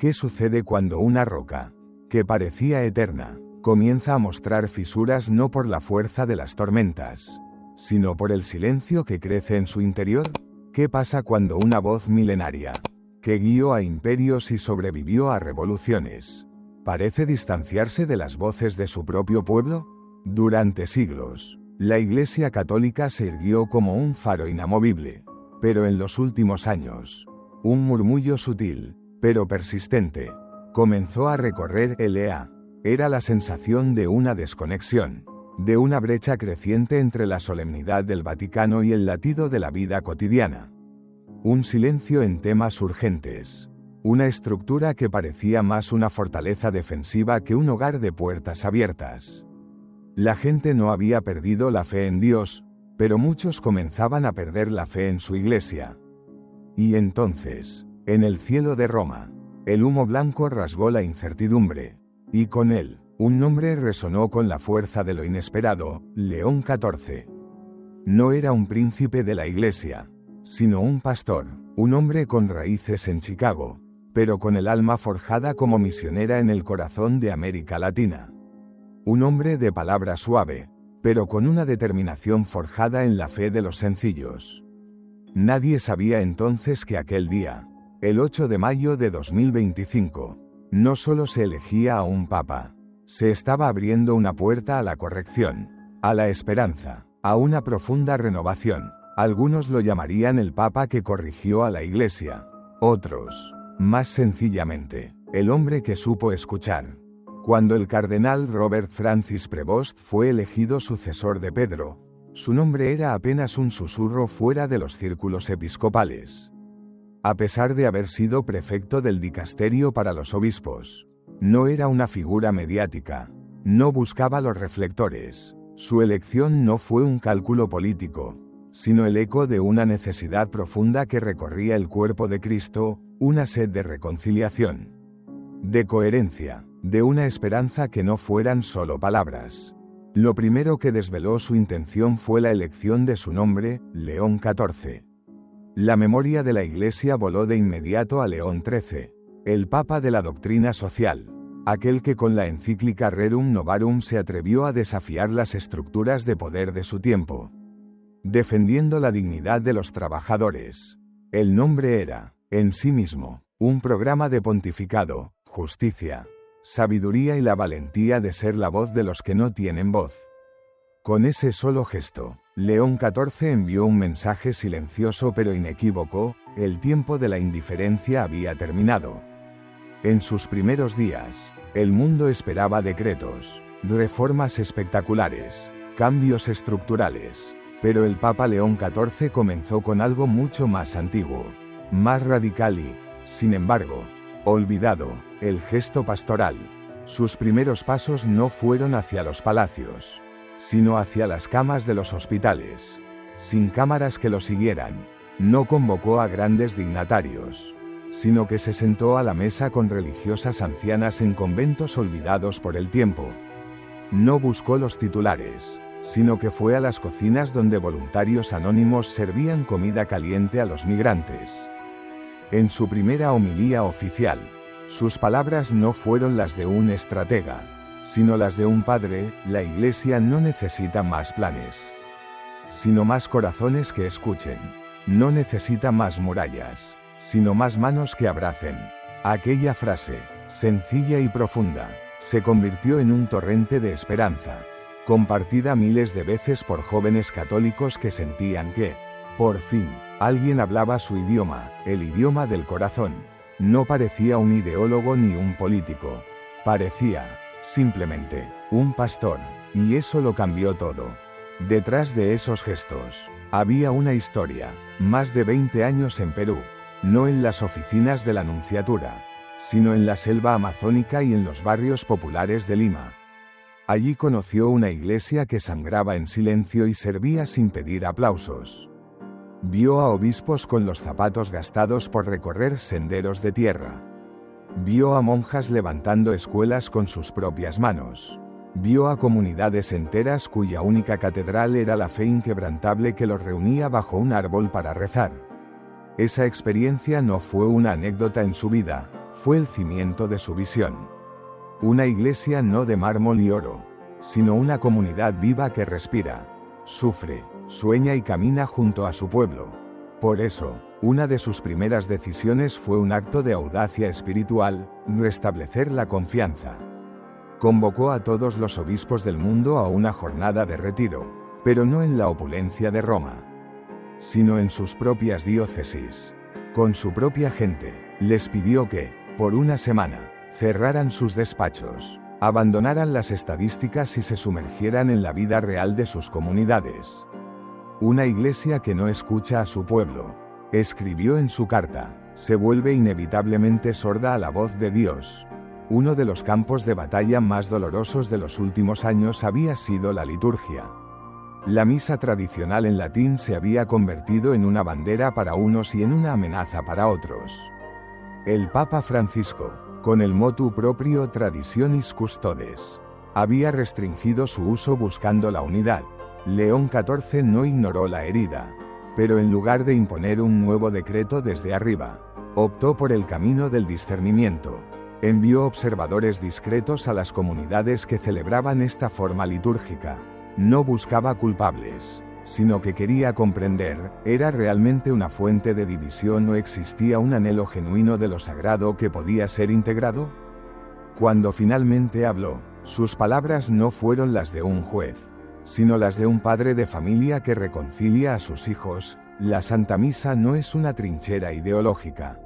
¿Qué sucede cuando una roca, que parecía eterna, comienza a mostrar fisuras no por la fuerza de las tormentas, sino por el silencio que crece en su interior? ¿Qué pasa cuando una voz milenaria, que guió a imperios y sobrevivió a revoluciones, parece distanciarse de las voces de su propio pueblo? Durante siglos, la Iglesia Católica se irguió como un faro inamovible, pero en los últimos años, un murmullo sutil, pero persistente, comenzó a recorrer el EA. Era la sensación de una desconexión, de una brecha creciente entre la solemnidad del Vaticano y el latido de la vida cotidiana. Un silencio en temas urgentes. Una estructura que parecía más una fortaleza defensiva que un hogar de puertas abiertas. La gente no había perdido la fe en Dios, pero muchos comenzaban a perder la fe en su iglesia. Y entonces, en el cielo de Roma, el humo blanco rasgó la incertidumbre, y con él, un nombre resonó con la fuerza de lo inesperado: León XIV. No era un príncipe de la iglesia, sino un pastor, un hombre con raíces en Chicago, pero con el alma forjada como misionera en el corazón de América Latina. Un hombre de palabra suave, pero con una determinación forjada en la fe de los sencillos. Nadie sabía entonces que aquel día, el 8 de mayo de 2025, no solo se elegía a un papa, se estaba abriendo una puerta a la corrección, a la esperanza, a una profunda renovación. Algunos lo llamarían el papa que corrigió a la iglesia, otros, más sencillamente, el hombre que supo escuchar. Cuando el cardenal Robert Francis Prevost fue elegido sucesor de Pedro, su nombre era apenas un susurro fuera de los círculos episcopales. A pesar de haber sido prefecto del dicasterio para los obispos, no era una figura mediática, no buscaba los reflectores. Su elección no fue un cálculo político, sino el eco de una necesidad profunda que recorría el cuerpo de Cristo, una sed de reconciliación, de coherencia, de una esperanza que no fueran solo palabras. Lo primero que desveló su intención fue la elección de su nombre, León XIV. La memoria de la Iglesia voló de inmediato a León XIII, el Papa de la doctrina social, aquel que con la encíclica Rerum Novarum se atrevió a desafiar las estructuras de poder de su tiempo, defendiendo la dignidad de los trabajadores. El nombre era, en sí mismo, un programa de pontificado, justicia, sabiduría y la valentía de ser la voz de los que no tienen voz. Con ese solo gesto, León XIV envió un mensaje silencioso pero inequívoco: el tiempo de la indiferencia había terminado. En sus primeros días, el mundo esperaba decretos, reformas espectaculares, cambios estructurales, pero el Papa León XIV comenzó con algo mucho más antiguo, más radical y, sin embargo, olvidado: el gesto pastoral. Sus primeros pasos no fueron hacia los palacios, sino hacia las camas de los hospitales. Sin cámaras que lo siguieran, no convocó a grandes dignatarios, sino que se sentó a la mesa con religiosas ancianas en conventos olvidados por el tiempo. No buscó los titulares, sino que fue a las cocinas donde voluntarios anónimos servían comida caliente a los migrantes. En su primera homilía oficial, sus palabras no fueron las de un estratega, sino las de un padre: la Iglesia no necesita más planes, sino más corazones que escuchen. No necesita más murallas, sino más manos que abracen. Aquella frase, sencilla y profunda, se convirtió en un torrente de esperanza, compartida miles de veces por jóvenes católicos que sentían que, por fin, alguien hablaba su idioma, el idioma del corazón. No parecía un ideólogo ni un político, parecía, simplemente, un pastor, y eso lo cambió todo. Detrás de esos gestos, había una historia: más de 20 años en Perú, no en las oficinas de la Nunciatura, sino en la selva amazónica y en los barrios populares de Lima. Allí conoció una iglesia que sangraba en silencio y servía sin pedir aplausos. Vio a obispos con los zapatos gastados por recorrer senderos de tierra. Vio a monjas levantando escuelas con sus propias manos. Vio a comunidades enteras cuya única catedral era la fe inquebrantable que los reunía bajo un árbol para rezar. Esa experiencia no fue una anécdota en su vida, fue el cimiento de su visión. Una iglesia no de mármol y oro, sino una comunidad viva que respira, sufre, sueña y camina junto a su pueblo. Por eso, una de sus primeras decisiones fue un acto de audacia espiritual: restablecer la confianza. Convocó a todos los obispos del mundo a una jornada de retiro, pero no en la opulencia de Roma, sino en sus propias diócesis. Con su propia gente, les pidió que, por una semana, cerraran sus despachos, abandonaran las estadísticas y se sumergieran en la vida real de sus comunidades. Una iglesia que no escucha a su pueblo, escribió en su carta, se vuelve inevitablemente sorda a la voz de Dios. Uno de los campos de batalla más dolorosos de los últimos años había sido la liturgia. La misa tradicional en latín se había convertido en una bandera para unos y en una amenaza para otros. El Papa Francisco, con el motu proprio Traditionis Custodes, había restringido su uso buscando la unidad. León XIV no ignoró la herida, pero en lugar de imponer un nuevo decreto desde arriba, optó por el camino del discernimiento. Envió observadores discretos a las comunidades que celebraban esta forma litúrgica. No buscaba culpables, sino que quería comprender: ¿era realmente una fuente de división o existía un anhelo genuino de lo sagrado que podía ser integrado? Cuando finalmente habló, sus palabras no fueron las de un juez, sino las de un padre de familia que reconcilia a sus hijos. La Santa Misa no es una trinchera ideológica,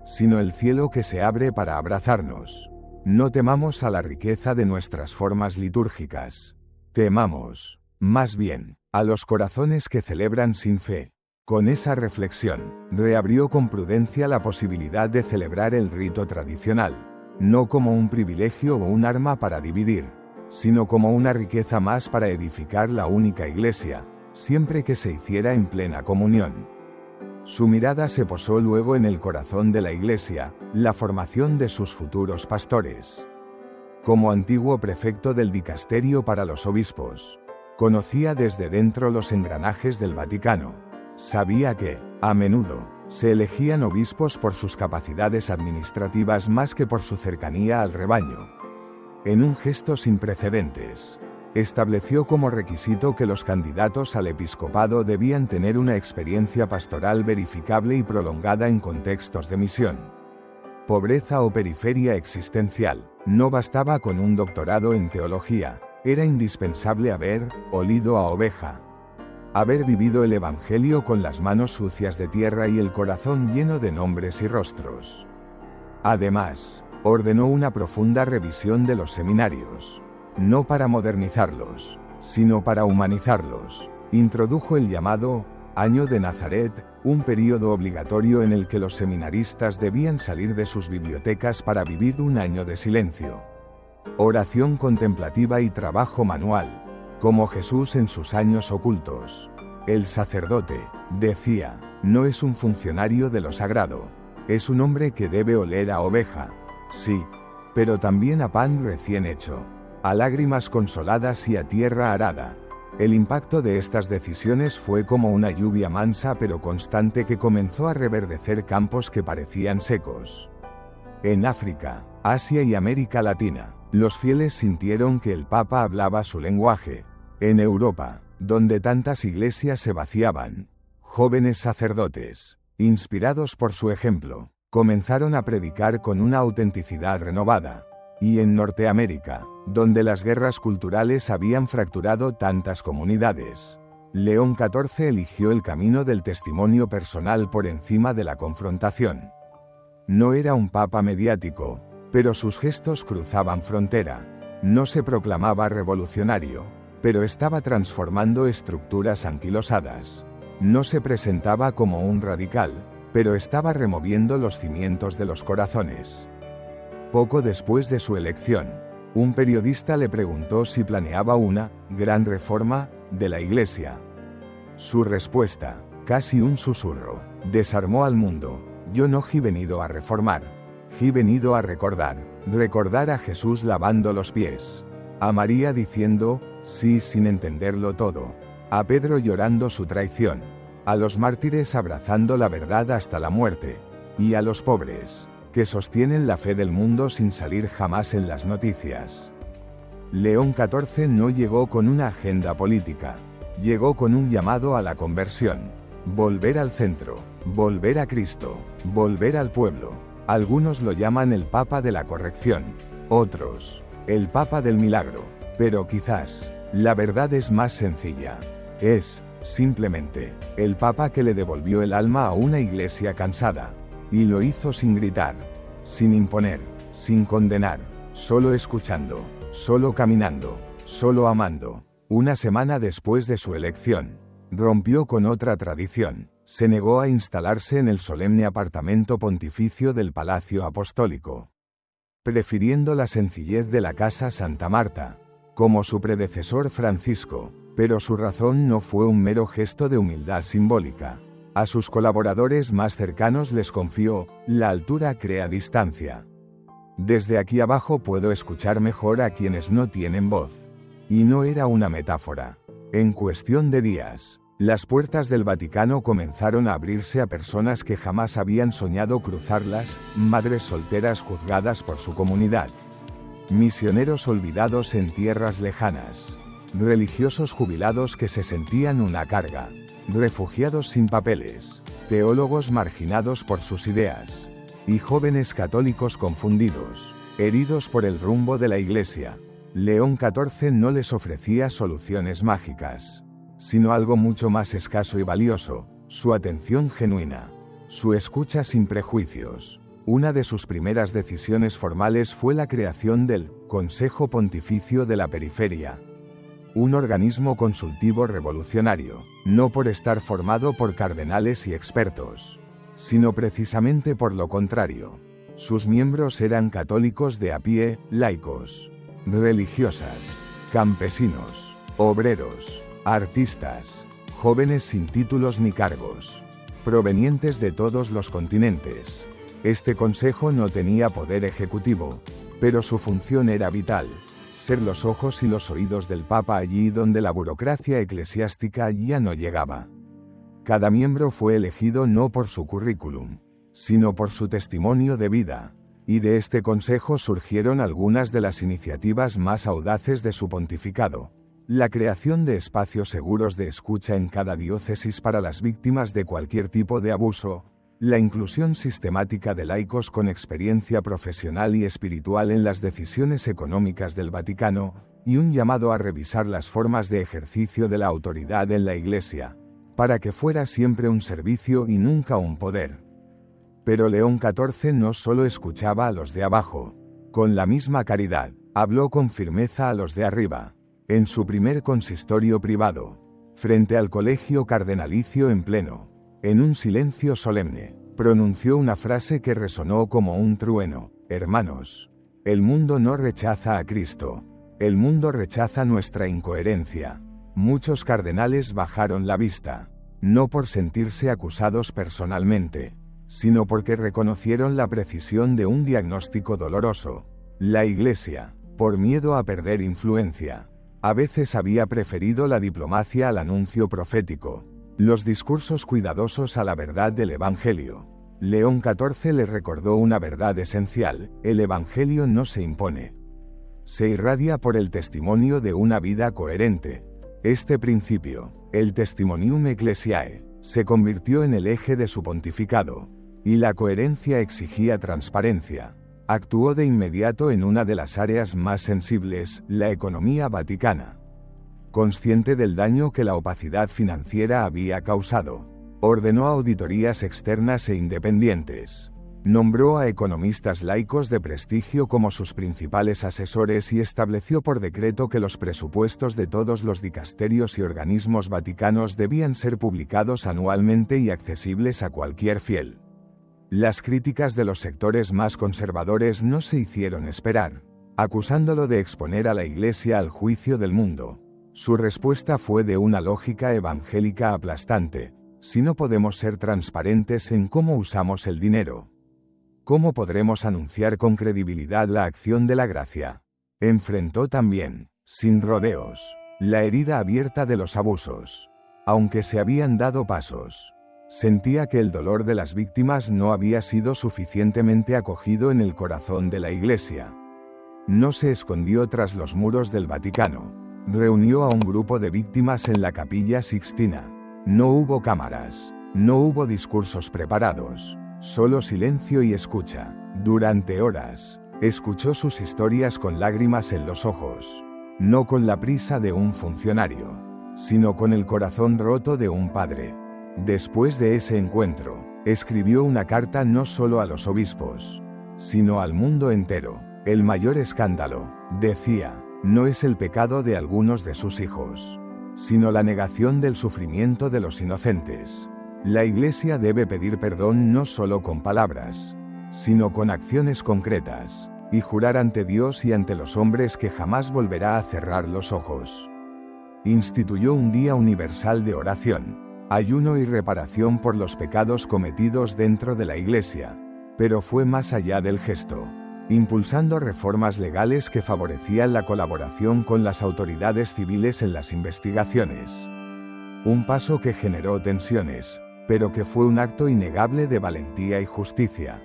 sino el cielo que se abre para abrazarnos. No temamos a la riqueza de nuestras formas litúrgicas. Temamos, más bien, a los corazones que celebran sin fe. Con esa reflexión, reabrió con prudencia la posibilidad de celebrar el rito tradicional, no como un privilegio o un arma para dividir, sino como una riqueza más para edificar la única iglesia, siempre que se hiciera en plena comunión. Su mirada se posó luego en el corazón de la iglesia, la formación de sus futuros pastores. Como antiguo prefecto del dicasterio para los obispos, conocía desde dentro los engranajes del Vaticano. Sabía que, a menudo, se elegían obispos por sus capacidades administrativas más que por su cercanía al rebaño. En un gesto sin precedentes, estableció como requisito que los candidatos al episcopado debían tener una experiencia pastoral verificable y prolongada en contextos de misión, pobreza o periferia existencial. No bastaba con un doctorado en teología, era indispensable haber olido a oveja, haber vivido el Evangelio con las manos sucias de tierra y el corazón lleno de nombres y rostros. Además, ordenó una profunda revisión de los seminarios, no para modernizarlos, sino para humanizarlos. Introdujo el llamado Año de Nazaret, un período obligatorio en el que los seminaristas debían salir de sus bibliotecas para vivir un año de silencio, oración contemplativa y trabajo manual, como Jesús en sus años ocultos. El sacerdote, decía, no es un funcionario de lo sagrado, es un hombre que debe oler a oveja, sí, pero también a pan recién hecho, a lágrimas consoladas y a tierra arada. El impacto de estas decisiones fue como una lluvia mansa pero constante que comenzó a reverdecer campos que parecían secos. En África, Asia y América Latina, los fieles sintieron que el Papa hablaba su lenguaje. En Europa, donde tantas iglesias se vaciaban, jóvenes sacerdotes, inspirados por su ejemplo, comenzaron a predicar con una autenticidad renovada. Y en Norteamérica, donde las guerras culturales habían fracturado tantas comunidades, León XIV eligió el camino del testimonio personal por encima de la confrontación. No era un papa mediático, pero sus gestos cruzaban frontera. No se proclamaba revolucionario, pero estaba transformando estructuras anquilosadas. No se presentaba como un radical, pero estaba removiendo los cimientos de los corazones. Poco después de su elección, un periodista le preguntó si planeaba una gran reforma de la Iglesia. Su respuesta, casi un susurro, desarmó al mundo. Yo no he venido a reformar, he venido a recordar a Jesús lavando los pies, a María diciendo sí sin entenderlo todo, a Pedro llorando su traición, a los mártires abrazando la verdad hasta la muerte, y a los pobres, que sostienen la fe del mundo sin salir jamás en las noticias. León XIV no llegó con una agenda política, llegó con un llamado a la conversión, volver al centro, volver a Cristo, volver al pueblo. Algunos lo llaman el Papa de la Corrección, otros, el Papa del Milagro, pero quizás, la verdad es más sencilla. Es, simplemente, el Papa que le devolvió el alma a una iglesia cansada, y lo hizo sin gritar, sin imponer, sin condenar, solo escuchando, solo caminando, solo amando. Una semana después de su elección, rompió con otra tradición, se negó a instalarse en el solemne apartamento pontificio del Palacio Apostólico, prefiriendo la sencillez de la Casa Santa Marta, como su predecesor Francisco, pero su razón no fue un mero gesto de humildad simbólica. A sus colaboradores más cercanos les confió: la altura crea distancia. Desde aquí abajo puedo escuchar mejor a quienes no tienen voz. Y no era una metáfora. En cuestión de días, las puertas del Vaticano comenzaron a abrirse a personas que jamás habían soñado cruzarlas, madres solteras juzgadas por su comunidad, misioneros olvidados en tierras lejanas, religiosos jubilados que se sentían una carga, refugiados sin papeles, teólogos marginados por sus ideas, y jóvenes católicos confundidos, heridos por el rumbo de la Iglesia. León XIV no les ofrecía soluciones mágicas, sino algo mucho más escaso y valioso: su atención genuina, su escucha sin prejuicios. Una de sus primeras decisiones formales fue la creación del Consejo Pontificio de la Periferia, un organismo consultivo revolucionario, no por estar formado por cardenales y expertos, sino precisamente por lo contrario. Sus miembros eran católicos de a pie, laicos, religiosas, campesinos, obreros, artistas, jóvenes sin títulos ni cargos, provenientes de todos los continentes. Este consejo no tenía poder ejecutivo, pero su función era vital: ser los ojos y los oídos del Papa allí donde la burocracia eclesiástica ya no llegaba. Cada miembro fue elegido no por su currículum, sino por su testimonio de vida, y de este consejo surgieron algunas de las iniciativas más audaces de su pontificado: la creación de espacios seguros de escucha en cada diócesis para las víctimas de cualquier tipo de abuso, la inclusión sistemática de laicos con experiencia profesional y espiritual en las decisiones económicas del Vaticano, y un llamado a revisar las formas de ejercicio de la autoridad en la Iglesia, para que fuera siempre un servicio y nunca un poder. Pero León XIV no solo escuchaba a los de abajo. Con la misma caridad, habló con firmeza a los de arriba. En su primer consistorio privado, frente al colegio cardenalicio en pleno, en un silencio solemne, pronunció una frase que resonó como un trueno: hermanos, el mundo no rechaza a Cristo, el mundo rechaza nuestra incoherencia. Muchos cardenales bajaron la vista, no por sentirse acusados personalmente, sino porque reconocieron la precisión de un diagnóstico doloroso. La Iglesia, por miedo a perder influencia, a veces había preferido la diplomacia al anuncio profético, los discursos cuidadosos a la verdad del Evangelio. León XIV les recordó una verdad esencial: el Evangelio no se impone, se irradia por el testimonio de una vida coherente. Este principio, el Testimonium Ecclesiae, se convirtió en el eje de su pontificado, y la coherencia exigía transparencia. Actuó de inmediato en una de las áreas más sensibles, la economía vaticana. Consciente del daño que la opacidad financiera había causado, ordenó auditorías externas e independientes. Nombró a economistas laicos de prestigio como sus principales asesores y estableció por decreto que los presupuestos de todos los dicasterios y organismos vaticanos debían ser publicados anualmente y accesibles a cualquier fiel. Las críticas de los sectores más conservadores no se hicieron esperar, acusándolo de exponer a la Iglesia al juicio del mundo. Su respuesta fue de una lógica evangélica aplastante: si no podemos ser transparentes en cómo usamos el dinero, ¿cómo podremos anunciar con credibilidad la acción de la gracia? Enfrentó también, sin rodeos, la herida abierta de los abusos. Aunque se habían dado pasos, Sentía que el dolor de las víctimas no había sido suficientemente acogido en el corazón de la Iglesia. No se escondió tras los muros del Vaticano. Reunió a un grupo de víctimas en la Capilla Sixtina. No hubo cámaras. No hubo discursos preparados. Solo silencio y escucha. Durante horas, escuchó sus historias con lágrimas en los ojos. No con la prisa de un funcionario, sino con el corazón roto de un padre. Después de ese encuentro, escribió una carta no solo a los obispos, sino al mundo entero. El mayor escándalo, decía, no es el pecado de algunos de sus hijos, sino la negación del sufrimiento de los inocentes. La Iglesia debe pedir perdón no solo con palabras, sino con acciones concretas, y jurar ante Dios y ante los hombres que jamás volverá a cerrar los ojos. Instituyó un día universal de oración, ayuno y reparación por los pecados cometidos dentro de la Iglesia, pero fue más allá del gesto, impulsando reformas legales que favorecían la colaboración con las autoridades civiles en las investigaciones. Un paso que generó tensiones, pero que fue un acto innegable de valentía y justicia.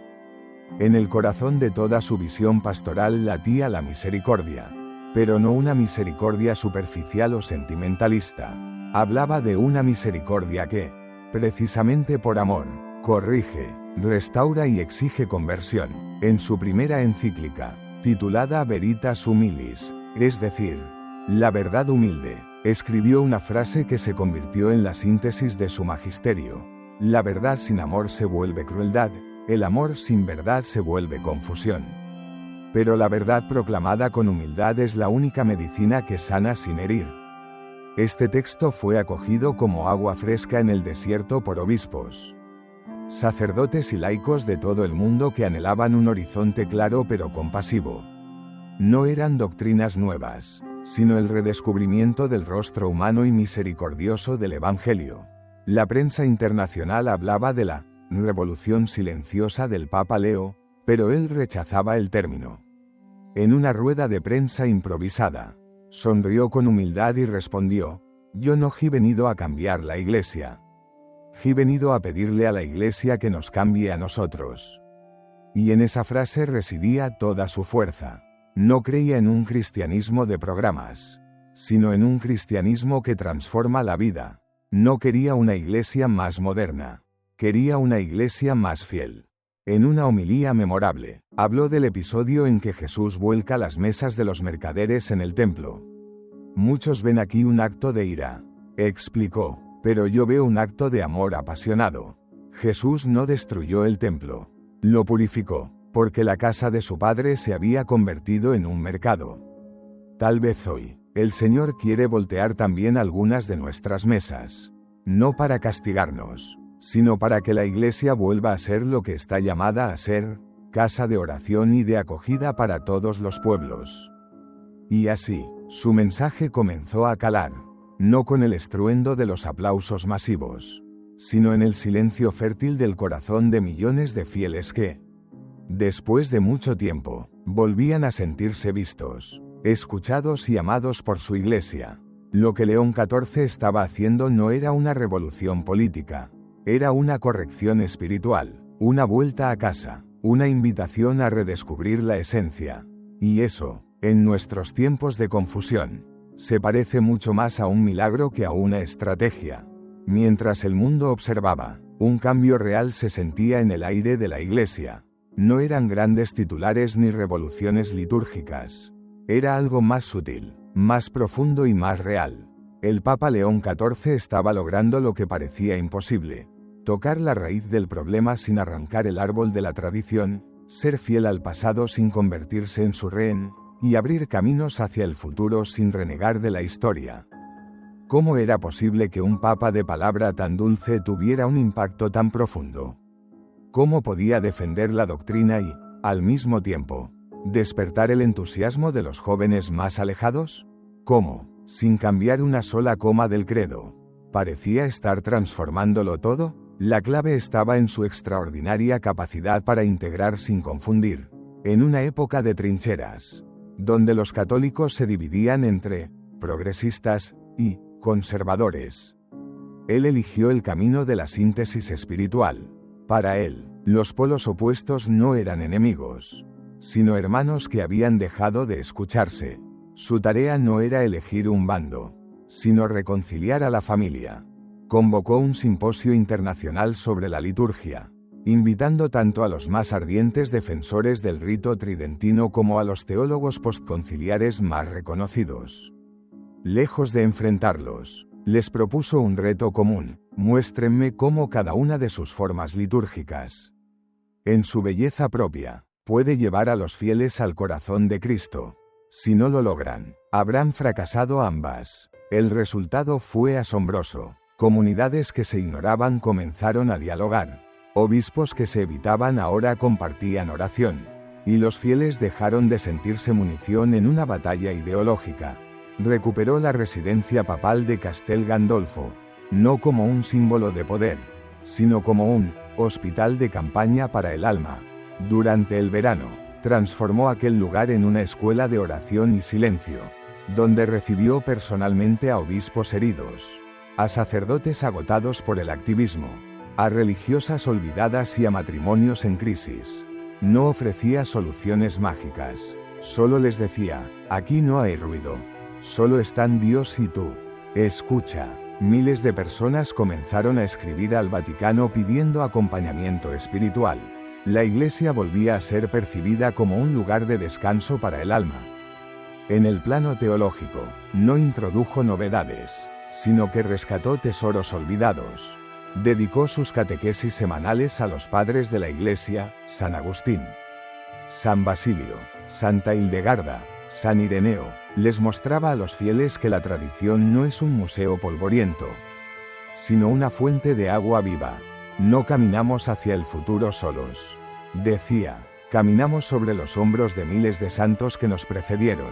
En el corazón de toda su visión pastoral latía la misericordia, pero no una misericordia superficial o sentimentalista. Hablaba de una misericordia que, precisamente por amor, corrige, restaura y exige conversión. En su primera encíclica, titulada Veritas Humilis, es decir, la verdad humilde, escribió una frase que se convirtió en la síntesis de su magisterio: la verdad sin amor se vuelve crueldad, el amor sin verdad se vuelve confusión. Pero la verdad proclamada con humildad es la única medicina que sana sin herir. Este texto fue acogido como agua fresca en el desierto por obispos, sacerdotes y laicos de todo el mundo que anhelaban un horizonte claro pero compasivo. No eran doctrinas nuevas, sino el redescubrimiento del rostro humano y misericordioso del Evangelio. La prensa internacional hablaba de la revolución silenciosa del Papa Leo, pero él rechazaba el término. En una rueda de prensa improvisada, sonrió con humildad y respondió: yo no he venido a cambiar la Iglesia. He venido a pedirle a la Iglesia que nos cambie a nosotros. Y en esa frase residía toda su fuerza. No creía en un cristianismo de programas, sino en un cristianismo que transforma la vida. No quería una Iglesia más moderna, quería una Iglesia más fiel. En una homilía memorable, habló del episodio en que Jesús vuelca las mesas de los mercaderes en el templo. Muchos ven aquí un acto de ira, explicó, pero yo veo un acto de amor apasionado. Jesús no destruyó el templo, lo purificó, porque la casa de su Padre se había convertido en un mercado. Tal vez hoy, el Señor quiere voltear también algunas de nuestras mesas, no para castigarnos, sino para que la Iglesia vuelva a ser lo que está llamada a ser, casa de oración y de acogida para todos los pueblos. Y así, su mensaje comenzó a calar, no con el estruendo de los aplausos masivos, sino en el silencio fértil del corazón de millones de fieles que, después de mucho tiempo, volvían a sentirse vistos, escuchados y amados por su Iglesia. Lo que León XIV estaba haciendo no era una revolución política, era una corrección espiritual, una vuelta a casa, una invitación a redescubrir la esencia. Y eso, en nuestros tiempos de confusión, se parece mucho más a un milagro que a una estrategia. Mientras el mundo observaba, un cambio real se sentía en el aire de la Iglesia. No eran grandes titulares ni revoluciones litúrgicas. Era algo más sutil, más profundo y más real. El Papa León XIV estaba logrando lo que parecía imposible: tocar la raíz del problema sin arrancar el árbol de la tradición, ser fiel al pasado sin convertirse en su rehén, y abrir caminos hacia el futuro sin renegar de la historia. ¿Cómo era posible que un papa de palabra tan dulce tuviera un impacto tan profundo? ¿Cómo podía defender la doctrina y, al mismo tiempo, despertar el entusiasmo de los jóvenes más alejados? ¿Cómo, sin cambiar una sola coma del credo, parecía estar transformándolo todo? La clave estaba en su extraordinaria capacidad para integrar sin confundir, en una época de trincheras, donde los católicos se dividían entre progresistas y conservadores. Él eligió el camino de la síntesis espiritual. Para él, los polos opuestos no eran enemigos, sino hermanos que habían dejado de escucharse. Su tarea no era elegir un bando, sino reconciliar a la familia. Convocó un simposio internacional sobre la liturgia, invitando tanto a los más ardientes defensores del rito tridentino como a los teólogos postconciliares más reconocidos. Lejos de enfrentarlos, les propuso un reto común: muéstrenme cómo cada una de sus formas litúrgicas, en su belleza propia, puede llevar a los fieles al corazón de Cristo. Si no lo logran, habrán fracasado ambas. El resultado fue asombroso. Comunidades que se ignoraban comenzaron a dialogar. Obispos que se evitaban ahora compartían oración. Y los fieles dejaron de sentirse munición en una batalla ideológica. Recuperó la residencia papal de Castel Gandolfo, no como un símbolo de poder, sino como un hospital de campaña para el alma. Durante el verano, transformó aquel lugar en una escuela de oración y silencio, donde recibió personalmente a obispos heridos, a sacerdotes agotados por el activismo, a religiosas olvidadas y a matrimonios en crisis. No ofrecía soluciones mágicas, solo les decía: aquí no hay ruido, solo están Dios y tú. Escucha. Miles de personas comenzaron a escribir al Vaticano pidiendo acompañamiento espiritual. La Iglesia volvía a ser percibida como un lugar de descanso para el alma. En el plano teológico, no introdujo novedades, sino que rescató tesoros olvidados. Dedicó sus catequesis semanales a los padres de la Iglesia: San Agustín, San Basilio, Santa Hildegarda, San Ireneo. Les mostraba a los fieles que la tradición no es un museo polvoriento, sino una fuente de agua viva. No caminamos hacia el futuro solos, decía, caminamos sobre los hombros de miles de santos que nos precedieron.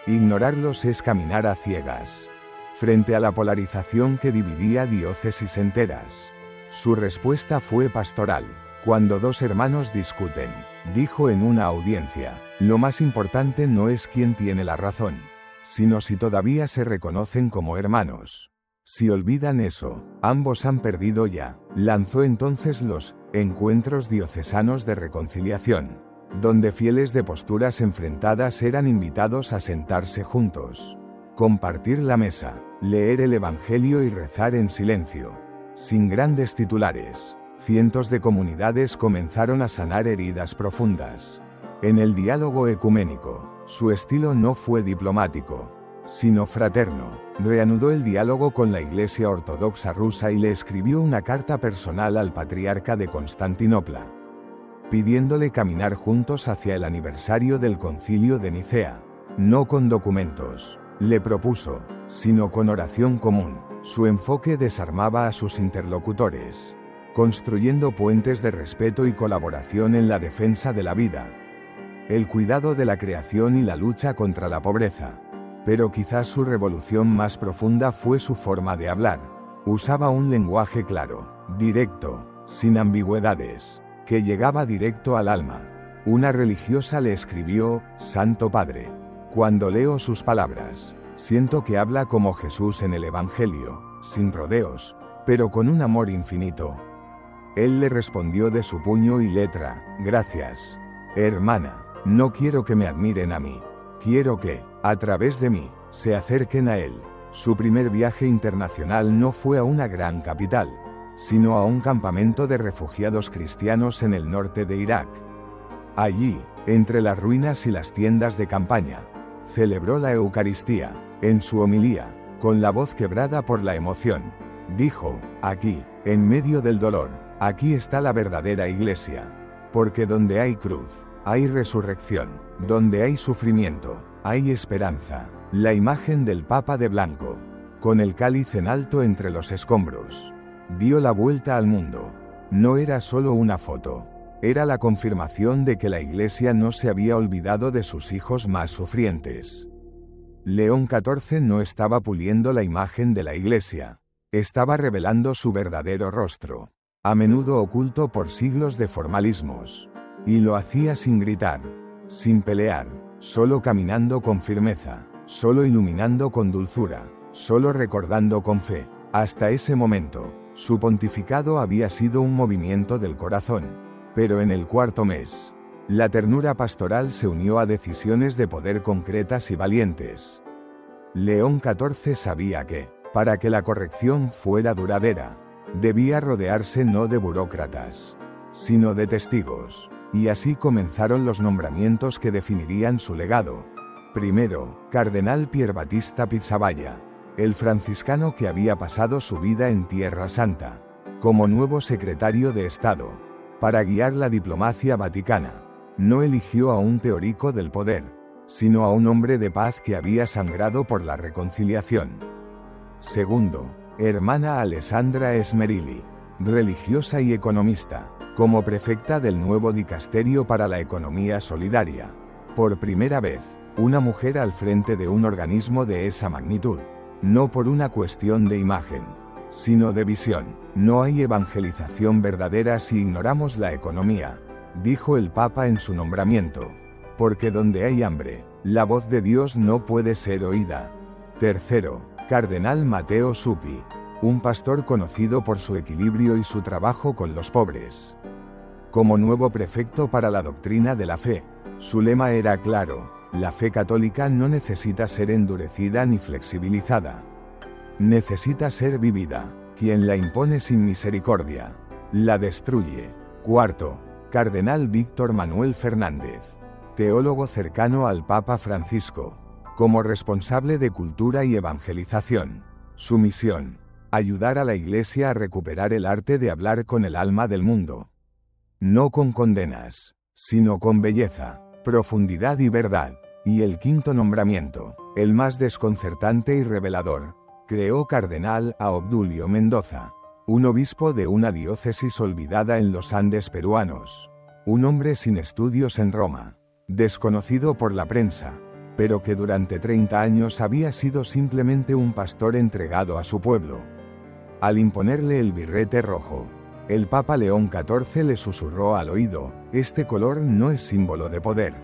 Ignorarlos es caminar a ciegas, frente a la polarización que dividía diócesis enteras. Su respuesta fue pastoral. Cuando dos hermanos discuten, dijo en una audiencia, lo más importante no es quién tiene la razón, sino si todavía se reconocen como hermanos. Si olvidan eso, ambos han perdido ya. Lanzó entonces los encuentros diocesanos de reconciliación, donde fieles de posturas enfrentadas eran invitados a sentarse juntos, compartir la mesa, leer el Evangelio y rezar en silencio. Sin grandes titulares, cientos de comunidades comenzaron a sanar heridas profundas. En el diálogo ecuménico, su estilo no fue diplomático, sino fraterno. Reanudó el diálogo con la Iglesia Ortodoxa rusa y le escribió una carta personal al patriarca de Constantinopla, pidiéndole caminar juntos hacia el aniversario del Concilio de Nicea. No con documentos, le propuso, sino con oración común. Su enfoque desarmaba a sus interlocutores, construyendo puentes de respeto y colaboración en la defensa de la vida, el cuidado de la creación y la lucha contra la pobreza. Pero quizás su revolución más profunda fue su forma de hablar. Usaba un lenguaje claro, directo, sin ambigüedades, que llegaba directo al alma. Una religiosa le escribió: Santo Padre, cuando leo sus palabras, siento que habla como Jesús en el Evangelio, sin rodeos, pero con un amor infinito. Él le respondió de su puño y letra: gracias, hermana, no quiero que me admiren a mí, quiero que, a través de mí, se acerquen a él. Su primer viaje internacional no fue a una gran capital, sino a un campamento de refugiados cristianos en el norte de Irak. Allí, entre las ruinas y las tiendas de campaña, celebró la Eucaristía. En su homilía, con la voz quebrada por la emoción, dijo: aquí, en medio del dolor, aquí está la verdadera Iglesia. Porque donde hay cruz, hay resurrección. Donde hay sufrimiento, hay esperanza. La imagen del Papa de blanco, con el cáliz en alto entre los escombros, dio la vuelta al mundo. No era solo una foto, era la confirmación de que la Iglesia no se había olvidado de sus hijos más sufrientes. León XIV no estaba puliendo la imagen de la Iglesia, estaba revelando su verdadero rostro, a menudo oculto por siglos de formalismos. Y lo hacía sin gritar, sin pelear, solo caminando con firmeza, solo iluminando con dulzura, solo recordando con fe. Hasta ese momento, su pontificado había sido un movimiento del corazón. Pero en el cuarto mes, la ternura pastoral se unió a decisiones de poder concretas y valientes. León XIV sabía que, para que la corrección fuera duradera, debía rodearse no de burócratas, sino de testigos, y así comenzaron los nombramientos que definirían su legado. Primero, Cardenal Pier Battista Pizzaballa, el franciscano que había pasado su vida en Tierra Santa, como nuevo secretario de Estado, para guiar la diplomacia vaticana. No eligió a un teórico del poder, sino a un hombre de paz que había sangrado por la reconciliación. Segundo, hermana Alessandra Esmerilli, religiosa y economista, como prefecta del nuevo dicasterio para la economía solidaria. Por primera vez, una mujer al frente de un organismo de esa magnitud. No por una cuestión de imagen, sino de visión. No hay evangelización verdadera si ignoramos la economía, dijo el Papa en su nombramiento. Porque donde hay hambre, la voz de Dios no puede ser oída. Tercero, Cardenal Matteo Zuppi, un pastor conocido por su equilibrio y su trabajo con los pobres. Como nuevo prefecto para la doctrina de la fe, su lema era claro: la fe católica no necesita ser endurecida ni flexibilizada. Necesita ser vivida. Quien la impone sin misericordia, la destruye. Cuarto, Cardenal Víctor Manuel Fernández, teólogo cercano al Papa Francisco, como responsable de cultura y evangelización. Su misión: ayudar a la Iglesia a recuperar el arte de hablar con el alma del mundo. No con condenas, sino con belleza, profundidad y verdad. Y el quinto nombramiento, el más desconcertante y revelador, creó cardenal a Obdulio Mendoza, un obispo de una diócesis olvidada en los Andes peruanos, un hombre sin estudios en Roma, desconocido por la prensa, pero que durante 30 años había sido simplemente un pastor entregado a su pueblo. Al imponerle el birrete rojo, el Papa León XIV le susurró al oído: este color no es símbolo de poder.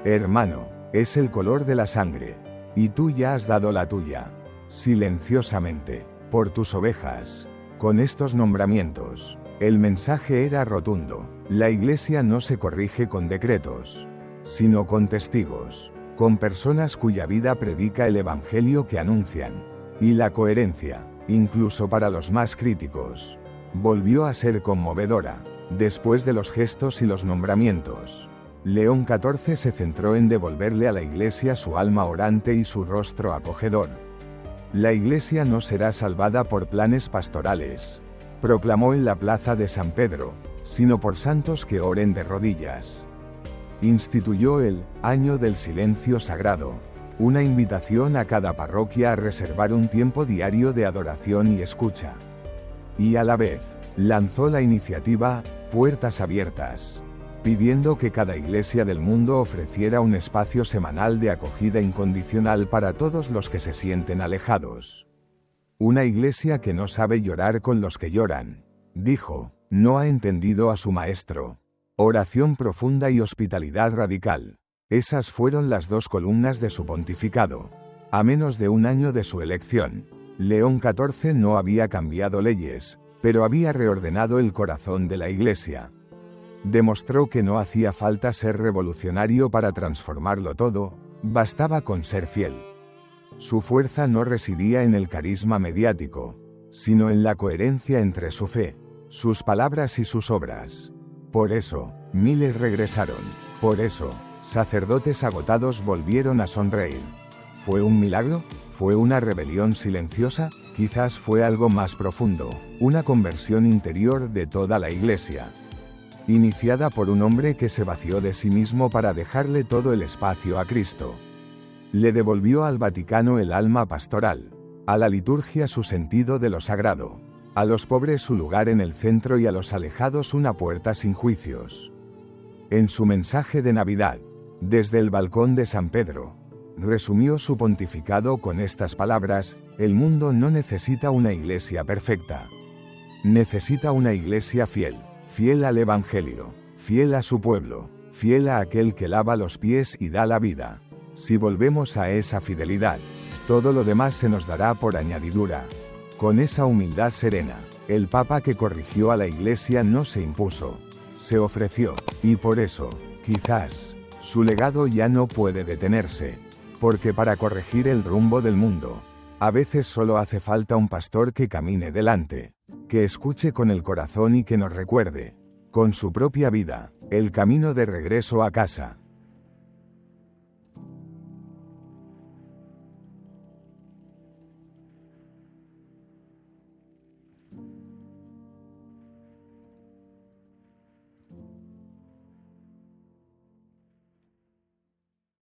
Hermano, es el color de la sangre, y tú ya has dado la tuya, silenciosamente, por tus ovejas. Con estos nombramientos, el mensaje era rotundo: la Iglesia no se corrige con decretos, sino con testigos, con personas cuya vida predica el Evangelio que anuncian. Y la coherencia, incluso para los más críticos, volvió a ser conmovedora. Después de los gestos y los nombramientos, León XIV se centró en devolverle a la Iglesia su alma orante y su rostro acogedor. La Iglesia no será salvada por planes pastorales, proclamó en la plaza de San Pedro, sino por santos que oren de rodillas. Instituyó el Año del Silencio Sagrado, una invitación a cada parroquia a reservar un tiempo diario de adoración y escucha. Y a la vez, lanzó la iniciativa Puertas Abiertas, pidiendo que cada iglesia del mundo ofreciera un espacio semanal de acogida incondicional para todos los que se sienten alejados. Una iglesia que no sabe llorar con los que lloran, dijo, no ha entendido a su maestro. Oración profunda y hospitalidad radical. Esas fueron las dos columnas de su pontificado. A menos de un año de su elección, León XIV no había cambiado leyes, pero había reordenado el corazón de la Iglesia. Demostró que no hacía falta ser revolucionario para transformarlo todo, bastaba con ser fiel. Su fuerza no residía en el carisma mediático, sino en la coherencia entre su fe, sus palabras y sus obras. Por eso, miles regresaron. Por eso, sacerdotes agotados volvieron a sonreír. ¿Fue un milagro? ¿Fue una rebelión silenciosa? Quizás fue algo más profundo, una conversión interior de toda la Iglesia, iniciada por un hombre que se vació de sí mismo para dejarle todo el espacio a Cristo. Le devolvió al Vaticano el alma pastoral, a la liturgia su sentido de lo sagrado, a los pobres su lugar en el centro y a los alejados una puerta sin juicios. En su mensaje de Navidad, desde el balcón de San Pedro, resumió su pontificado con estas palabras: el mundo no necesita una iglesia perfecta. Necesita una iglesia fiel, fiel al Evangelio, fiel a su pueblo, fiel a aquel que lava los pies y da la vida. Si volvemos a esa fidelidad, todo lo demás se nos dará por añadidura. Con esa humildad serena, el Papa que corrigió a la Iglesia no se impuso, se ofreció, y por eso, quizás, su legado ya no puede detenerse, porque para corregir el rumbo del mundo, a veces solo hace falta un pastor que camine delante, que escuche con el corazón y que nos recuerde, con su propia vida, el camino de regreso a casa.